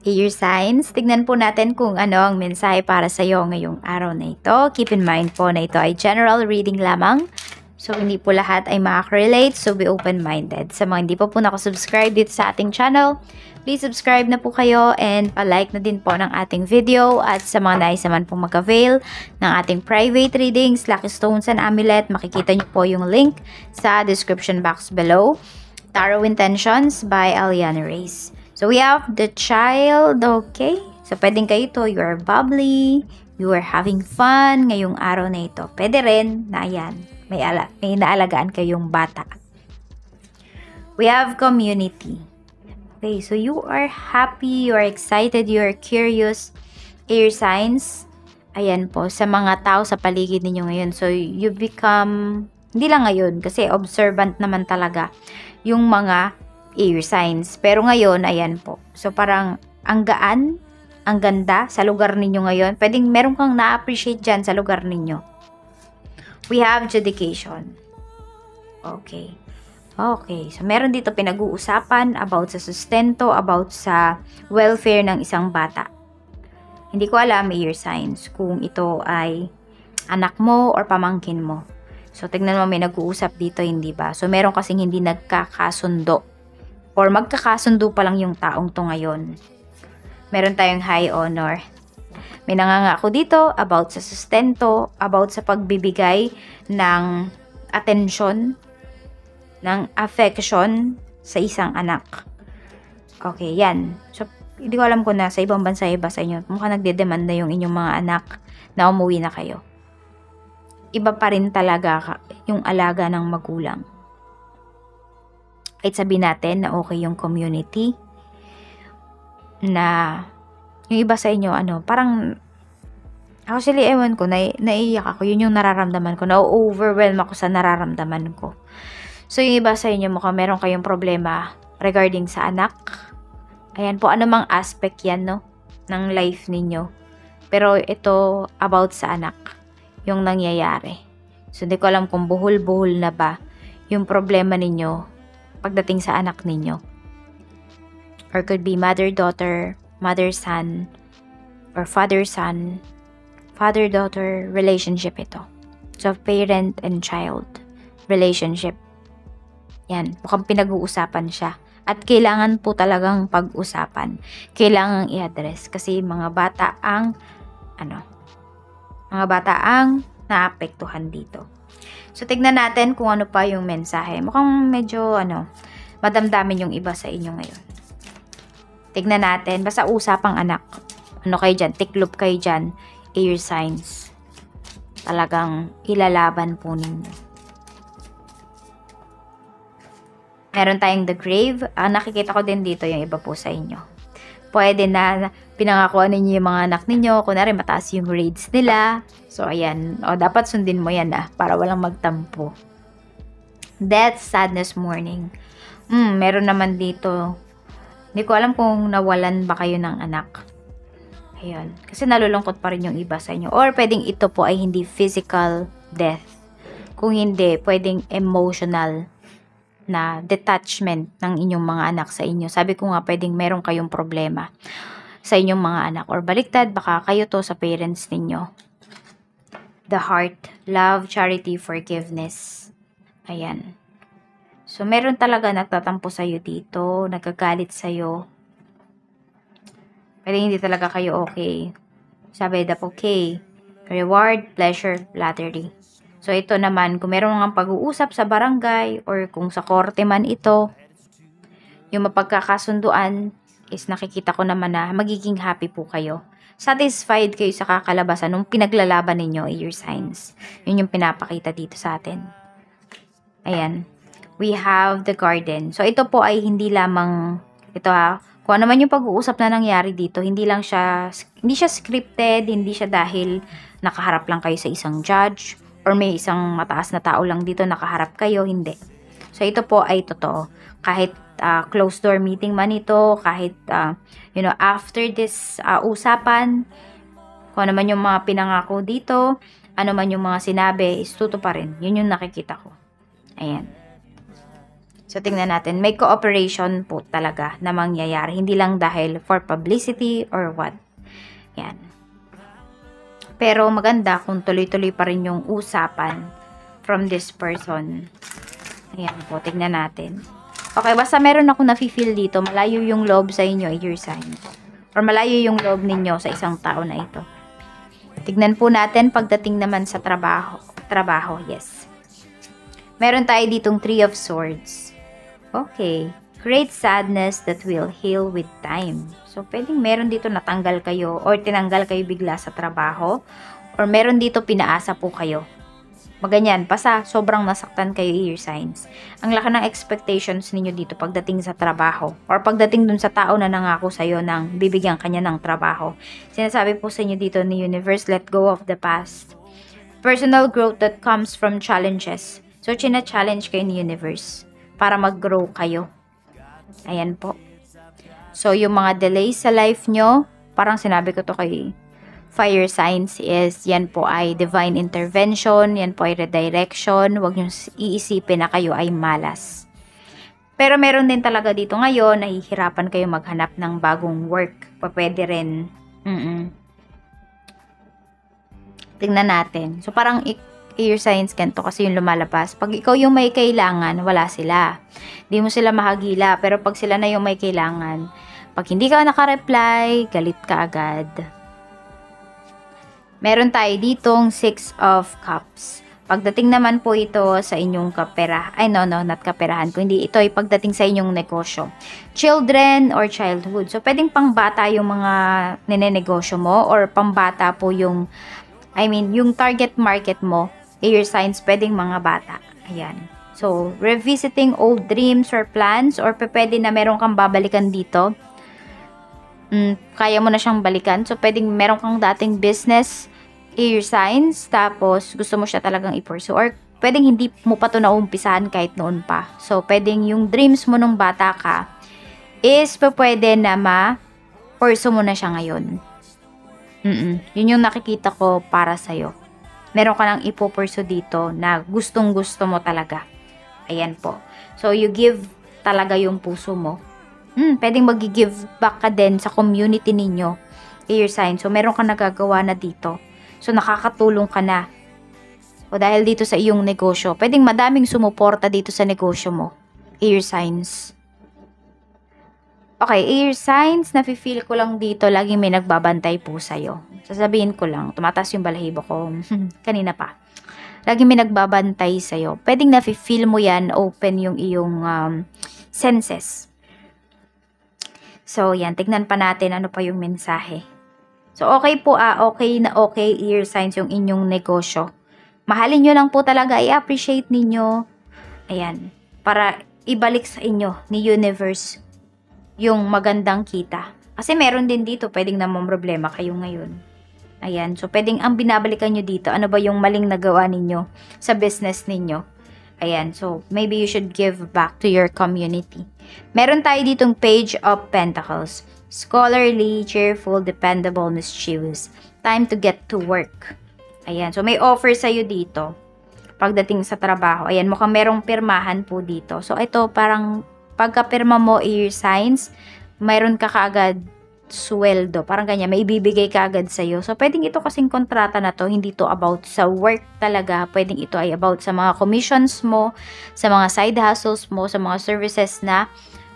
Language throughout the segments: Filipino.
Air signs, tignan po natin kung ano ang mensahe para sa iyo ngayong araw na ito. Keep in mind po na ito ay general reading lamang. So, hindi po lahat ay makaka-relate. So, be open-minded. Sa mga hindi pa po nakasubscribe dito sa ating channel, please subscribe na po kayo and pa-like na din po ng ating video. At sa mga nais naman po mag-avail ng ating private readings, Lucky Stones and Amulet, makikita niyo po yung link sa description box below. Tarot Intentions by Aliana Reyes. So, we have the child, okay? So, pwedeng kayo ito, you are bubbly, you are having fun ngayong araw na ito. Pwede rin na yan, may naalagaan kayong bata. We have community. Okay, so you are happy, you are excited, you are curious. Air signs, ayan po, sa mga tao sa paligid ninyo ngayon. So, you become, hindi lang ngayon, kasi observant naman talaga yung mga air signs. Pero ngayon, ayan po. So, parang ang gaan, ang ganda sa lugar ninyo ngayon. Pwedeng meron kang na-appreciate dyan sa lugar ninyo. We have dedication. Okay. Okay. So, meron dito pinag-uusapan about sa sustento, about sa welfare ng isang bata. Hindi ko alam, air signs, kung ito ay anak mo or pamangkin mo. So, tignan mo, may nag-uusap dito, hindi ba? So, meron kasing hindi nagkakasundo. Or magkakasundo pa lang yung taong to ngayon. Meron tayong high honor. May nangangako dito about sa sustento, about sa pagbibigay ng atensyon, ng affection sa isang anak. Okay, yan. So, hindi ko alam kung nasa ibang bansa iba sa inyo. Mukhang nagde-demand na yung inyong mga anak na umuwi na kayo. Iba pa rin talaga yung alaga ng magulang. Kahit sabihin natin na okay yung community, na yung iba sa inyo, parang, actually, ewan ko, naiiyak ako, yun yung nararamdaman ko, na-overwhelm ako sa nararamdaman ko. So, yung iba sa inyo, mukhang meron kayong problema regarding sa anak. Ayan po, anumang aspect yan, no, ng life ninyo. Pero ito, about sa anak, yung nangyayari. So, hindi ko alam kung buhol-buhol na ba yung problema ninyo pagdating sa anak ninyo. Or could be mother-daughter, mother-son, or father-son, father-daughter relationship ito. So, parent and child relationship. Yan, mukhang pinag-uusapan siya. At kailangan po talagang pag-usapan. Kailangan i-address. Kasi mga bata ang, naapektuhan dito. So, tignan natin kung ano pa yung mensahe. Mukhang medyo, madamdamin yung iba sa inyo ngayon. Tignan natin. Basta usapang anak. Ano kayo dyan? Tiklop kayo dyan. Air signs. Talagang ilalaban po ninyo. Meron tayong the grave. Nakikita ko din dito yung iba po sa inyo. Pwede na pinangakuan ninyo yung mga anak ninyo. Kunwari, mataas yung grades nila. So, ayan. O, dapat sundin mo yan para walang magtampo. Death, sadness, mourning. Meron naman dito. Hindi ko alam kung nawalan ba kayo ng anak. Ayan. Kasi nalulungkot pa rin yung iba sa inyo. Or pwedeng ito po ay hindi physical death. Kung hindi, pwedeng emotional na detachment ng inyong mga anak sa inyo. Sabi ko nga, pwedeng meron kayong problema sa inyong mga anak. Or baliktad, baka kayo to sa parents ninyo. The heart, love, charity, forgiveness. Ayan. So, meron talaga nagtatampo sa'yo dito, nagagalit sa'yo. Pwede hindi talaga kayo okay. Sabi, okay. Reward, pleasure, flattery. So, ito naman, kung meron nga pag-uusap sa barangay or kung sa korte man ito, yung mapagkakasunduan is nakikita ko naman na magiging happy po kayo. Satisfied kayo sa kakalabasan nung pinaglalaban ninyo, air signs. Yun yung pinapakita dito sa atin. Ayan. We have the garden. So, ito po ay hindi lamang, kung ano man yung pag-uusap na nangyari dito, hindi siya scripted, hindi siya dahil nakaharap lang kayo sa isang judge, or may isang mataas na tao lang dito nakaharap kayo, hindi. So, ito po ay totoo. Kahit closed door meeting man ito, kahit, after this usapan, kung ano man yung mga pinangako dito, ano man yung mga sinabi, is tuto pa rin. Yun yung nakikita ko. Ayan. So, tingnan natin. May cooperation po talaga na mangyayari. Hindi lang dahil for publicity or what. Yan. Pero maganda kung tuloy-tuloy pa rin yung usapan from this person. Ayan po, tingnan natin. Okay, basta meron ako nafe-feel dito. Malayo yung loob sa inyo, your sign. Or malayo yung loob ninyo sa isang tao na ito. Tignan po natin pagdating naman sa trabaho. Trabaho, yes. Meron tayo ditong 3 of Swords. Okay. Great sadness that will heal with time. So, pwedeng meron dito natanggal kayo or tinanggal kayo bigla sa trabaho. Or meron dito pinaasa po kayo. Maganyan, basta sobrang nasaktan kayo, your signs. Ang laki ng expectations ninyo dito pagdating sa trabaho. Or pagdating dun sa tao na nangako sa'yo ng bibigyan kanya ng trabaho. Sinasabi po sa inyo dito ni Universe, let go of the past. Personal growth that comes from challenges. So, china-challenge kayo ni Universe para mag-grow kayo. Ayan po. So, yung mga delays sa life nyo, parang sinabi ko to kay fire signs is, yan po ay divine intervention, yan po ay redirection, huwag nyo iisipin na kayo ay malas. Pero meron din talaga dito ngayon, nahihirapan kayo maghanap ng bagong work. Pwede rin. Tingnan natin. So, parang your signs ganito kasi yung lumalabas. Pag ikaw yung may kailangan, wala sila. Di mo sila mahagila. Pero pag sila na yung may kailangan, pag hindi ka nakareply, galit ka agad. Meron tayo ditong 6 of Cups. Pagdating naman po ito sa inyong not kaperahan. Kundi ito ay pagdating sa inyong negosyo. Children or childhood. So, pwedeng pangbata yung mga ninenegosyo mo or pambata po yung, yung target market mo. Your signs, pwedeng mga bata. Ayan. So, revisiting old dreams or plans or pwede na meron kang babalikan dito. Kaya mo na siyang balikan. So, pwedeng meron kang dating business, your signs, tapos gusto mo siya talagang i-pursue. Or pwedeng hindi mo pa ito naumpisahan kahit noon pa. So, pwedeng yung dreams mo nung bata ka is pwede na ma-pursue mo na siya ngayon. Yun yung nakikita ko para sa'yo. Meron ka nang ipo-pursue dito na gustong-gusto mo talaga. Ayan po. So, you give talaga yung puso mo. Pwedeng mag-give back ka din sa community ninyo. Your sign. So, meron ka nagagawa na dito. So, nakakatulong ka na. O dahil dito sa iyong negosyo, pwedeng madaming sumuporta dito sa negosyo mo. Your signs. Okay, your signs, nafe-feel ko lang dito, laging may nagbabantay po sa'yo. Sasabihin ko lang, tumataas yung balahibo ko. Kanina pa. Laging may nagbabantay sa'yo. Pwedeng nafe-feel mo yan, open yung iyong senses. So, yan. Tignan pa natin ano pa yung mensahe. So, okay po okay na okay, your signs, yung inyong negosyo. Mahalin nyo lang po talaga, i-appreciate ninyo. Ayan. Para ibalik sa inyo ni Universe yung magandang kita. Kasi meron din dito, pwedeng namang problema kayo ngayon. Ayan, so pwedeng ang binabalikan nyo dito, ano ba yung maling nagawa ninyo sa business ninyo. Ayan, so maybe you should give back to your community. Meron tayo ditong Page of Pentacles. Scholarly, cheerful, dependable, mischievous. Time to get to work. Ayan, so may offer sa'yo dito. Pagdating sa trabaho, ayan, mukhang merong pirmahan po dito. So ito parang pagka-pirma mo, your signs, mayroon ka kaagad sweldo. Parang ganyan, may ibibigay ka agad sa'yo. So, pwedeng ito kasing kontrata na to, hindi to about sa work talaga. Pwedeng ito ay about sa mga commissions mo, sa mga side hustles mo, sa mga services na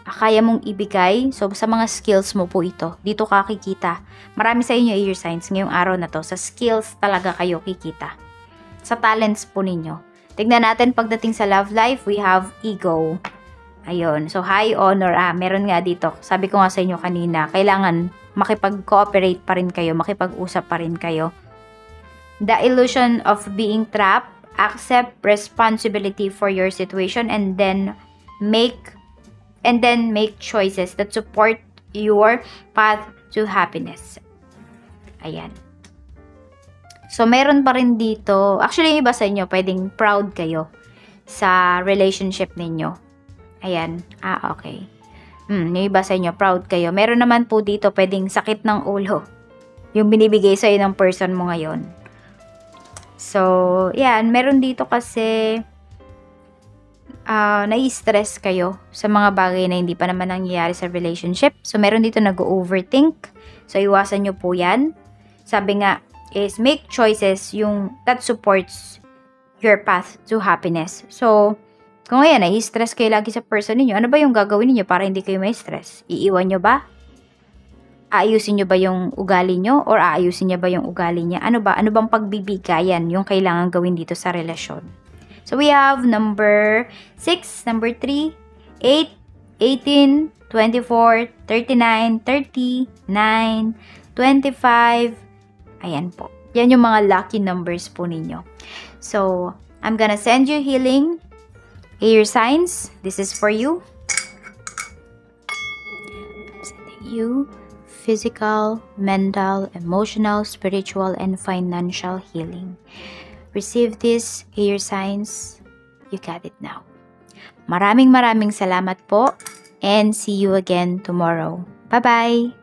kaya mong ibigay. So, sa mga skills mo po ito. Dito ka kikita. Marami sa inyo, your signs, ngayong araw na to. Sa skills talaga kayo kikita. Sa talents po ninyo. Tignan natin pagdating sa love life, we have ego. Ayun. So, high honor. Meron nga dito. Sabi ko nga sa inyo kanina, kailangan makipag-cooperate pa rin kayo, makipag-usap pa rin kayo. The illusion of being trapped, accept responsibility for your situation and then make choices that support your path to happiness. Ayan. So, meron pa rin dito. Actually, yung iba sa inyo, pwedeng proud kayo sa relationship ninyo. Ayan. Okay. Yung iba sa inyo, proud kayo. Meron naman po dito, pwedeng sakit ng ulo. Yung binibigay sa'yo ng person mo ngayon. So, yan. Meron dito kasi, nai-stress kayo sa mga bagay na hindi pa naman nangyayari sa relationship. So, meron dito nag-overthink. So, iwasan nyo po yan. Sabi nga, is make choices that supports your path to happiness. So, kung ngayon, nai-stress kayo lagi sa person ninyo, ano ba yung gagawin niyo para hindi kayo may stress? Iiwan nyo ba? Aayusin nyo ba yung ugali nyo? Or aayusin niya ba yung ugali niya? Ano bang pagbibigayan yung kailangan gawin dito sa relasyon? So, we have number 6, number 3, 8, 18, 24, 39, 30, 9, 25. Ayan po. Yan yung mga lucky numbers po ninyo. So, I'm gonna send you healing. Air signs, this is for you. I'm sending you physical, mental, emotional, spiritual, and financial healing. Receive this, air signs. You got it now. Maraming salamat po and see you again tomorrow. Bye-bye!